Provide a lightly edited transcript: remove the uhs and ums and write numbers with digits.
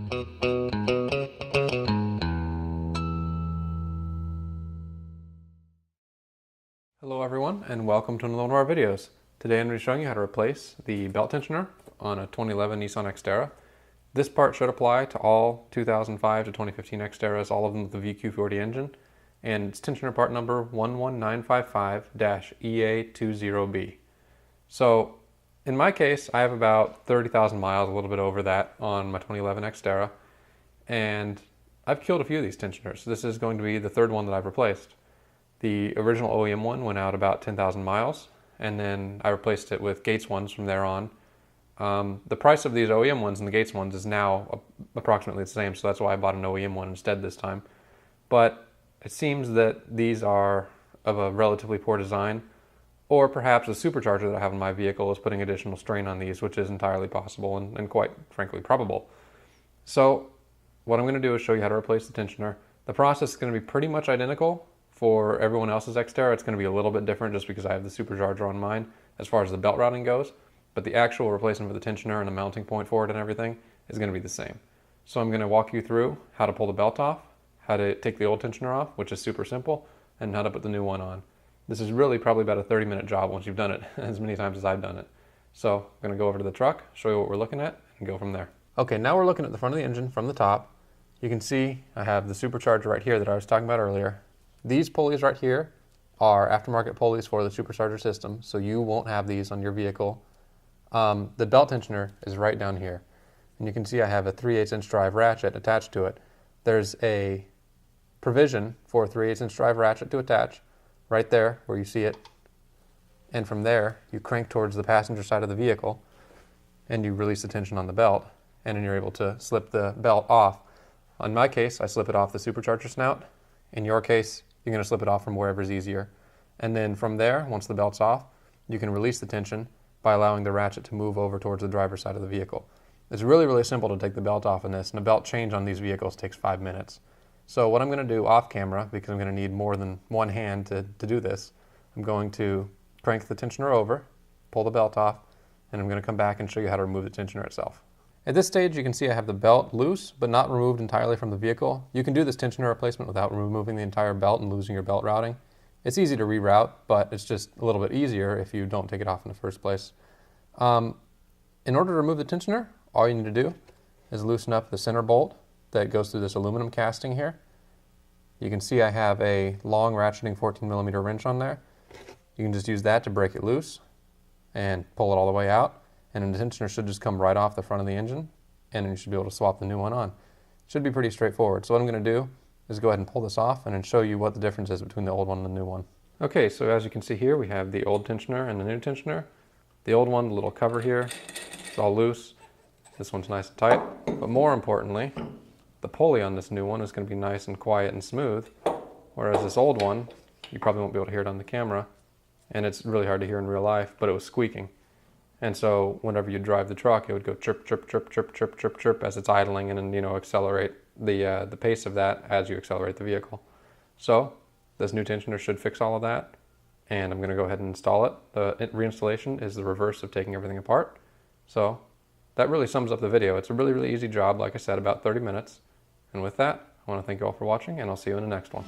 Hello everyone, and welcome to another one of our videos. Today I'm going to be showing you how to replace the belt tensioner on a 2011 Nissan Xterra. This part should apply to all 2005 to 2015 Xterras, all of them with the VQ40 engine, and it's tensioner part number 11955-EA20B. So in my case, I have about 30,000 miles, a little bit over that, on my 2011 Xterra, and I've killed a few of these tensioners. This is going to be the third one that I've replaced. The original OEM one went out about 10,000 miles, and then I replaced it with Gates ones from there on. The price of these OEM ones and the Gates ones is now approximately the same, so that's why I bought an OEM one instead this time. But it seems that these are of a relatively poor design, or perhaps the supercharger that I have in my vehicle is putting additional strain on these, which is entirely possible and quite frankly probable. So what I'm going to do is show you how to replace the tensioner. The process is going to be pretty much identical for everyone else's Xterra. It's going to be a little bit different just because I have the supercharger on mine as far as the belt routing goes, but the actual replacement for the tensioner and the mounting point for it and everything is going to be the same. So I'm going to walk you through how to pull the belt off, how to take the old tensioner off, which is super simple, and how to put the new one on. This is really probably about a 30-minute job once you've done it, as many times as I've done it. So I'm going to go over to the truck, show you what we're looking at, and go from there. Okay, now we're looking at the front of the engine from the top. You can see I have the supercharger right here that I was talking about earlier. These pulleys right here are aftermarket pulleys for the supercharger system, so you won't have these on your vehicle. The belt tensioner is right down here, and you can see I have a 3/8" drive ratchet attached to it. There's a provision for a 3/8" drive ratchet to attach right there where you see it, and from there you crank towards the passenger side of the vehicle and you release the tension on the belt, and then you're able to slip the belt off. In my case, I slip it off the supercharger snout. In your case, you're going to slip it off from wherever's easier. And then from there, once the belt's off, you can release the tension by allowing the ratchet to move over towards the driver's side of the vehicle. It's really, really simple to take the belt off in this, and a belt change on these vehicles takes 5 minutes. So what I'm going to do off camera, because I'm going to need more than one hand to do this, I'm going to crank the tensioner over, pull the belt off, and I'm going to come back and show you how to remove the tensioner itself. At this stage, you can see I have the belt loose, but not removed entirely from the vehicle. You can do this tensioner replacement without removing the entire belt and losing your belt routing. It's easy to reroute, but it's just a little bit easier if you don't take it off in the first place. In order to remove the tensioner, all you need to do is loosen up the center bolt that goes through this aluminum casting here. You can see I have a long ratcheting 14mm wrench on there. You can just use that to break it loose and pull it all the way out. And the tensioner should just come right off the front of the engine, and then you should be able to swap the new one on. It should be pretty straightforward. So what I'm going to do is go ahead and pull this off and then show you what the difference is between the old one and the new one. Okay, so as you can see here, we have the old tensioner and the new tensioner. The old one, the little cover here, it's all loose. This one's nice and tight. But more importantly, the pulley on this new one is going to be nice and quiet and smooth, whereas this old one, you probably won't be able to hear it on the camera, and it's really hard to hear in real life, but it was squeaking. And so whenever you drive the truck, it would go chirp, chirp, chirp, chirp, chirp, chirp, chirp as it's idling, and then, you know, accelerate the pace of that as you accelerate the vehicle. So this new tensioner should fix all of that, and I'm going to go ahead and install it. The reinstallation is the reverse of taking everything apart. So that really sums up the video. It's a really, really easy job, like I said, about 30 minutes. And with that, I want to thank you all for watching, and I'll see you in the next one.